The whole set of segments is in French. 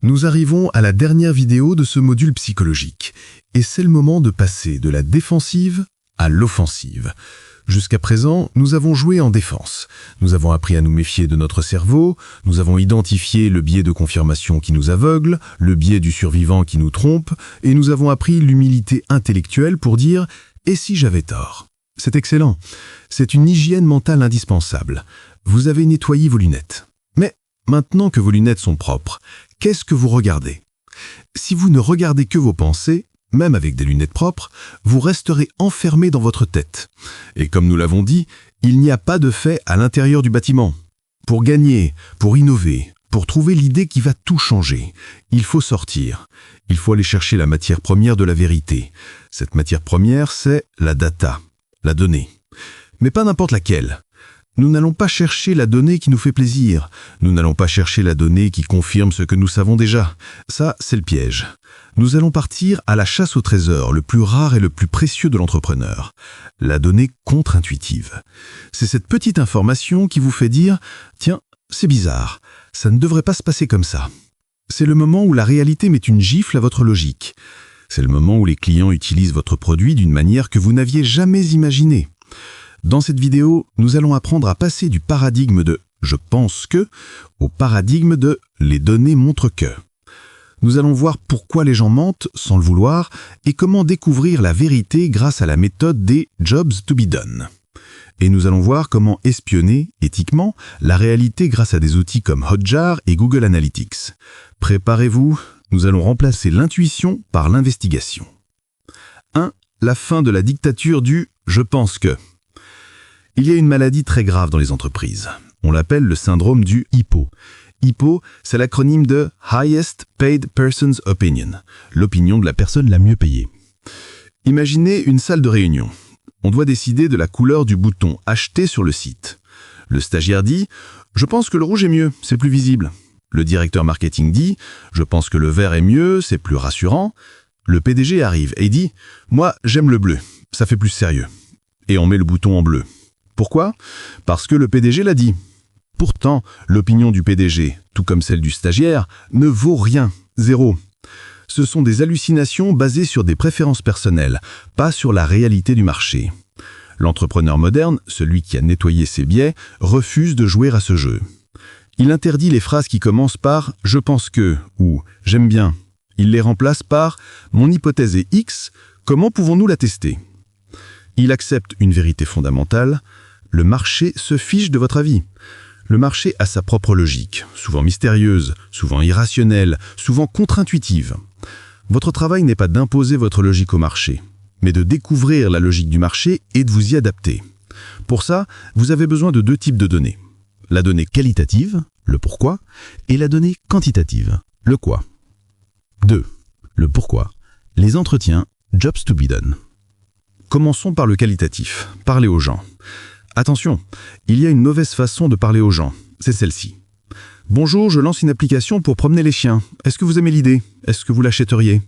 Nous arrivons à la dernière vidéo de ce module psychologique, et c'est le moment de passer de la défensive à l'offensive. Jusqu'à présent, nous avons joué en défense. Nous avons appris à nous méfier de notre cerveau, nous avons identifié le biais de confirmation qui nous aveugle, le biais du survivant qui nous trompe, et nous avons appris l'humilité intellectuelle pour dire « et si j'avais tort ?» C'est excellent. C'est une hygiène mentale indispensable. Vous avez nettoyé vos lunettes. Mais maintenant que vos lunettes sont propres, qu'est-ce que vous regardez? Si vous ne regardez que vos pensées, même avec des lunettes propres, vous resterez enfermé dans votre tête. Et comme nous l'avons dit, il n'y a pas de fait à l'intérieur du bâtiment. Pour gagner, pour innover, pour trouver l'idée qui va tout changer, il faut sortir. Il faut aller chercher la matière première de la vérité. Cette matière première, c'est la data, la donnée. Mais pas n'importe laquelle. Nous n'allons pas chercher la donnée qui nous fait plaisir. Nous n'allons pas chercher la donnée qui confirme ce que nous savons déjà. Ça, c'est le piège. Nous allons partir à la chasse au trésor, le plus rare et le plus précieux de l'entrepreneur. La donnée contre-intuitive. C'est cette petite information qui vous fait dire « Tiens, c'est bizarre, ça ne devrait pas se passer comme ça ». C'est le moment où la réalité met une gifle à votre logique. C'est le moment où les clients utilisent votre produit d'une manière que vous n'aviez jamais imaginée. Dans cette vidéo, nous allons apprendre à passer du paradigme de « je pense que » au paradigme de « les données montrent que ». Nous allons voir pourquoi les gens mentent sans le vouloir et comment découvrir la vérité grâce à la méthode des « jobs to be done ». Et nous allons voir comment espionner, éthiquement, la réalité grâce à des outils comme Hotjar et Google Analytics. Préparez-vous, nous allons remplacer l'intuition par l'investigation. 1. La fin de la dictature du « je pense que ». Il y a une maladie très grave dans les entreprises. On l'appelle le syndrome du HIPPO. HIPPO, c'est l'acronyme de Highest Paid Person's Opinion, l'opinion de la personne la mieux payée. Imaginez une salle de réunion. On doit décider de la couleur du bouton « Acheter » sur le site. Le stagiaire dit « Je pense que le rouge est mieux, c'est plus visible ». Le directeur marketing dit « Je pense que le vert est mieux, c'est plus rassurant ». Le PDG arrive et dit « Moi, j'aime le bleu, ça fait plus sérieux ». Et on met le bouton en bleu. Pourquoi? Parce que le PDG l'a dit. Pourtant, l'opinion du PDG, tout comme celle du stagiaire, ne vaut rien, zéro. Ce sont des hallucinations basées sur des préférences personnelles, pas sur la réalité du marché. L'entrepreneur moderne, celui qui a nettoyé ses biais, refuse de jouer à ce jeu. Il interdit les phrases qui commencent par « je pense que » ou « j'aime bien ». Il les remplace par « mon hypothèse est X, comment pouvons-nous la tester ?» Il accepte une vérité fondamentale, le marché se fiche de votre avis. Le marché a sa propre logique, souvent mystérieuse, souvent irrationnelle, souvent contre-intuitive. Votre travail n'est pas d'imposer votre logique au marché, mais de découvrir la logique du marché et de vous y adapter. Pour ça, vous avez besoin de deux types de données. La donnée qualitative, le pourquoi, et la donnée quantitative, le quoi. 2. Le pourquoi. Les entretiens, jobs to be done. Commençons par le qualitatif, parler aux gens. Attention, il y a une mauvaise façon de parler aux gens, c'est celle-ci. Bonjour, je lance une application pour promener les chiens. Est-ce que vous aimez l'idée? Est-ce que vous l'achèteriez?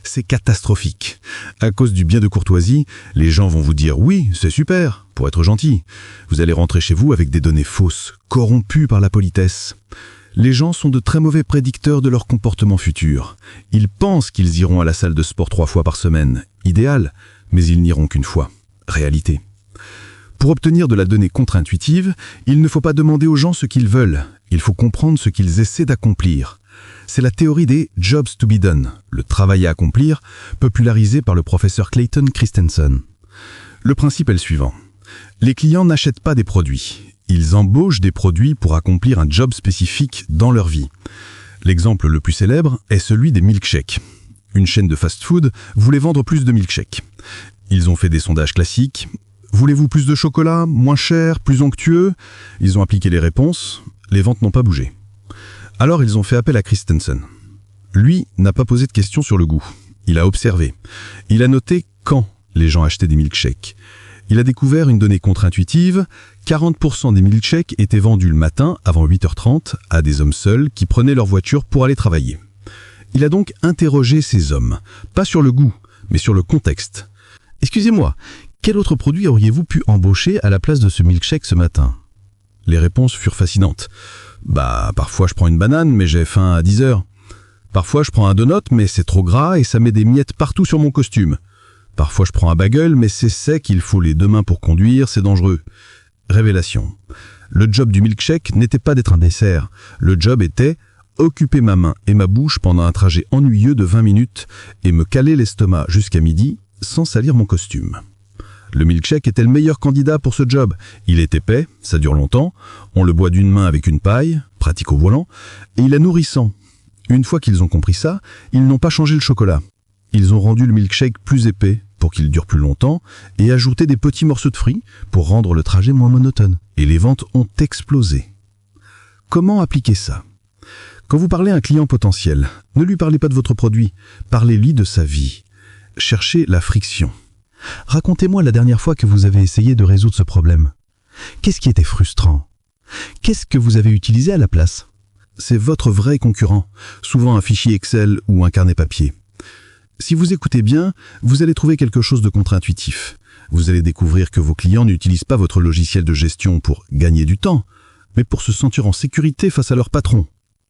C'est catastrophique. À cause du bien de courtoisie, les gens vont vous dire oui, c'est super, pour être gentil. Vous allez rentrer chez vous avec des données fausses, corrompues par la politesse. Les gens sont de très mauvais prédicteurs de leur comportement futur. Ils pensent qu'ils iront à la salle de sport 3 fois par semaine, idéal, mais ils n'iront qu'une fois, réalité. Pour obtenir de la donnée contre-intuitive, il ne faut pas demander aux gens ce qu'ils veulent, il faut comprendre ce qu'ils essaient d'accomplir. C'est la théorie des « jobs to be done », le travail à accomplir, popularisé par le professeur Clayton Christensen. Le principe est le suivant. Les clients n'achètent pas des produits, ils embauchent des produits pour accomplir un job spécifique dans leur vie. L'exemple le plus célèbre est celui des milkshakes. Une chaîne de fast-food voulait vendre plus de milkshakes. Ils ont fait des sondages classiques. Voulez-vous plus de chocolat, moins cher, plus onctueux? Ils ont appliqué les réponses. Les ventes n'ont pas bougé. Alors ils ont fait appel à Christensen. Lui n'a pas posé de questions sur le goût. Il a observé. Il a noté quand les gens achetaient des milkshakes. Il a découvert une donnée contre-intuitive. 40% des milkshakes étaient vendus le matin avant 8h30 à des hommes seuls qui prenaient leur voiture pour aller travailler. Il a donc interrogé ces hommes, pas sur le goût, mais sur le contexte. Excusez-moi, quel autre produit auriez-vous pu embaucher à la place de ce milkshake ce matin? Les réponses furent fascinantes. Parfois je prends une banane, mais j'ai faim à 10h. Parfois, je prends un donut, mais c'est trop gras et ça met des miettes partout sur mon costume. Parfois, je prends un bagel, mais c'est sec, il faut les 2 mains pour conduire, c'est dangereux. Révélation. Le job du milkshake n'était pas d'être un dessert. Le job était occuper ma main et ma bouche pendant un trajet ennuyeux de 20 minutes et me caler l'estomac jusqu'à midi sans salir mon costume. Le milkshake était le meilleur candidat pour ce job. Il est épais, ça dure longtemps, on le boit d'une main avec une paille, pratique au volant, et il est nourrissant. Une fois qu'ils ont compris ça, ils n'ont pas changé le chocolat. Ils ont rendu le milkshake plus épais pour qu'il dure plus longtemps et ajouté des petits morceaux de fruits pour rendre le trajet moins monotone. Et les ventes ont explosé. Comment appliquer ça ? Quand vous parlez à un client potentiel, ne lui parlez pas de votre produit, parlez-lui de sa vie. Cherchez la friction. Racontez-moi la dernière fois que vous avez essayé de résoudre ce problème. Qu'est-ce qui était frustrant ? Qu'est-ce que vous avez utilisé à la place ? C'est votre vrai concurrent, souvent un fichier Excel ou un carnet papier. Si vous écoutez bien, vous allez trouver quelque chose de contre-intuitif. Vous allez découvrir que vos clients n'utilisent pas votre logiciel de gestion pour gagner du temps, mais pour se sentir en sécurité face à leur patron.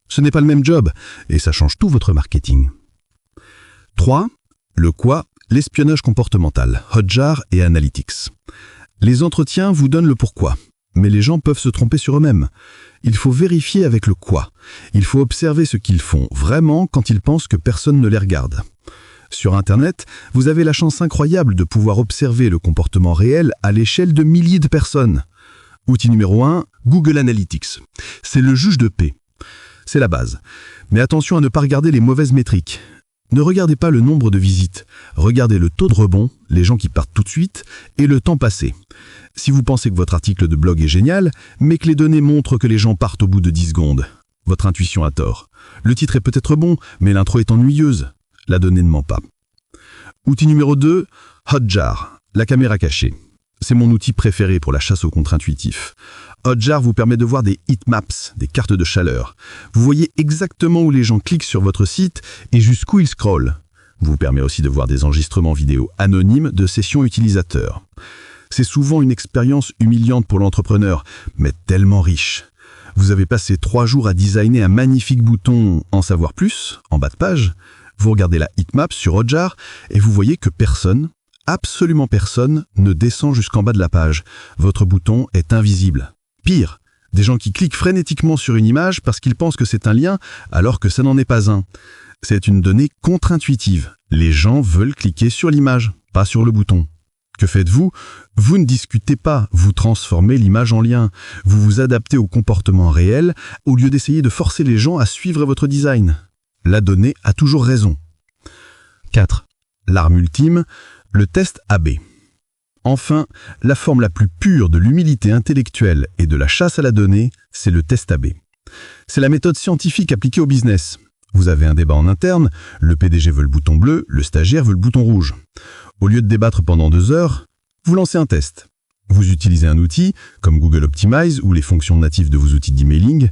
Ce n'est pas le même job, et ça change tout votre marketing. 3. Le quoi ? L'espionnage comportemental, Hotjar et Analytics. Les entretiens vous donnent le pourquoi, mais les gens peuvent se tromper sur eux-mêmes. Il faut vérifier avec le quoi. Il faut observer ce qu'ils font vraiment quand ils pensent que personne ne les regarde. Sur Internet, vous avez la chance incroyable de pouvoir observer le comportement réel à l'échelle de milliers de personnes. Outil numéro 1, Google Analytics. C'est le juge de paix. C'est la base. Mais attention à ne pas regarder les mauvaises métriques. Ne regardez pas le nombre de visites. Regardez le taux de rebond, les gens qui partent tout de suite, et le temps passé. Si vous pensez que votre article de blog est génial, mais que les données montrent que les gens partent au bout de 10 secondes, votre intuition a tort. Le titre est peut-être bon, mais l'intro est ennuyeuse. La donnée ne ment pas. Outil numéro 2, Hotjar, la caméra cachée. C'est mon outil préféré pour la chasse au contre-intuitif. Hotjar vous permet de voir des heatmaps, des cartes de chaleur. Vous voyez exactement où les gens cliquent sur votre site et jusqu'où ils scrollent. Vous permet aussi de voir des enregistrements vidéo anonymes de sessions utilisateurs. C'est souvent une expérience humiliante pour l'entrepreneur, mais tellement riche. Vous avez passé 3 jours à designer un magnifique bouton « En savoir plus » en bas de page. Vous regardez la heatmap sur Hotjar et vous voyez que personne, absolument personne, ne descend jusqu'en bas de la page. Votre bouton est invisible. Pire, des gens qui cliquent frénétiquement sur une image parce qu'ils pensent que c'est un lien alors que ça n'en est pas un. C'est une donnée contre-intuitive. Les gens veulent cliquer sur l'image, pas sur le bouton. Que faites-vous ? Vous ne discutez pas, vous transformez l'image en lien. Vous vous adaptez au comportement réel au lieu d'essayer de forcer les gens à suivre votre design. La donnée a toujours raison. 4. L'arme ultime, le test AB. Enfin, la forme la plus pure de l'humilité intellectuelle et de la chasse à la donnée, c'est le test AB. C'est la méthode scientifique appliquée au business. Vous avez un débat en interne, le PDG veut le bouton bleu, le stagiaire veut le bouton rouge. Au lieu de débattre pendant 2 heures, vous lancez un test. Vous utilisez un outil, comme Google Optimize ou les fonctions natives de vos outils d'emailing.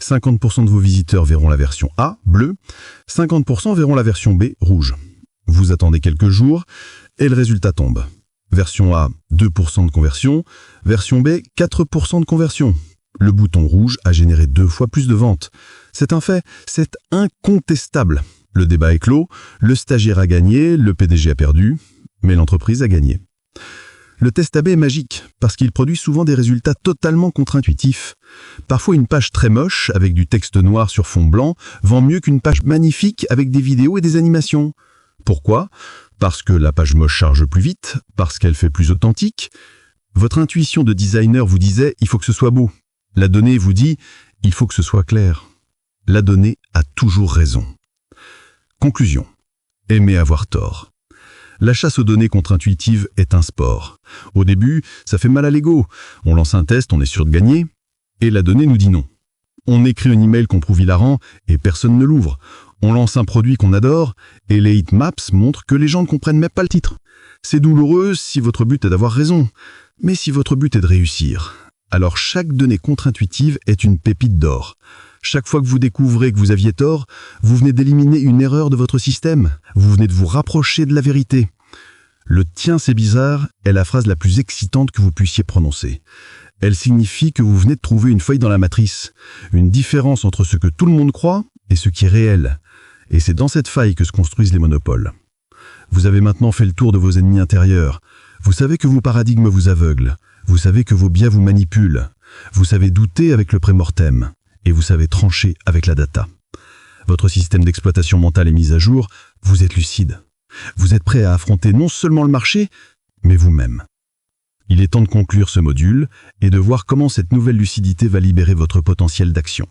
50% de vos visiteurs verront la version A, bleu, 50% verront la version B, rouge. Vous attendez quelques jours et le résultat tombe. Version A, 2% de conversion. Version B, 4% de conversion. Le bouton rouge a généré 2 fois plus de ventes. C'est un fait, c'est incontestable. Le débat est clos, le stagiaire a gagné, le PDG a perdu, mais l'entreprise a gagné. Le test AB est magique parce qu'il produit souvent des résultats totalement contre-intuitifs. Parfois une page très moche avec du texte noir sur fond blanc vend mieux qu'une page magnifique avec des vidéos et des animations. Pourquoi ? Parce que la page moche charge plus vite, parce qu'elle fait plus authentique. Votre intuition de designer vous disait « il faut que ce soit beau ». La donnée vous dit « il faut que ce soit clair ». La donnée a toujours raison. Conclusion. Aimez avoir tort. La chasse aux données contre-intuitives est un sport. Au début, ça fait mal à l'ego. On lance un test, on est sûr de gagner, et la donnée nous dit non. On écrit un email qu'on trouve hilarant, et personne ne l'ouvre. On lance un produit qu'on adore, et les heatmaps montrent que les gens ne comprennent même pas le titre. C'est douloureux si votre but est d'avoir raison, mais si votre but est de réussir, alors chaque donnée contre-intuitive est une pépite d'or. Chaque fois que vous découvrez que vous aviez tort, vous venez d'éliminer une erreur de votre système. Vous venez de vous rapprocher de la vérité. Le « tiens, c'est bizarre » est la phrase la plus excitante que vous puissiez prononcer. Elle signifie que vous venez de trouver une faille dans la matrice, une différence entre ce que tout le monde croit et ce qui est réel. Et c'est dans cette faille que se construisent les monopoles. Vous avez maintenant fait le tour de vos ennemis intérieurs. Vous savez que vos paradigmes vous aveuglent. Vous savez que vos biais vous manipulent. Vous savez douter avec le prémortem. Et vous savez trancher avec la data. Votre système d'exploitation mentale est mis à jour. Vous êtes lucide. Vous êtes prêt à affronter non seulement le marché, mais vous-même. Il est temps de conclure ce module et de voir comment cette nouvelle lucidité va libérer votre potentiel d'action.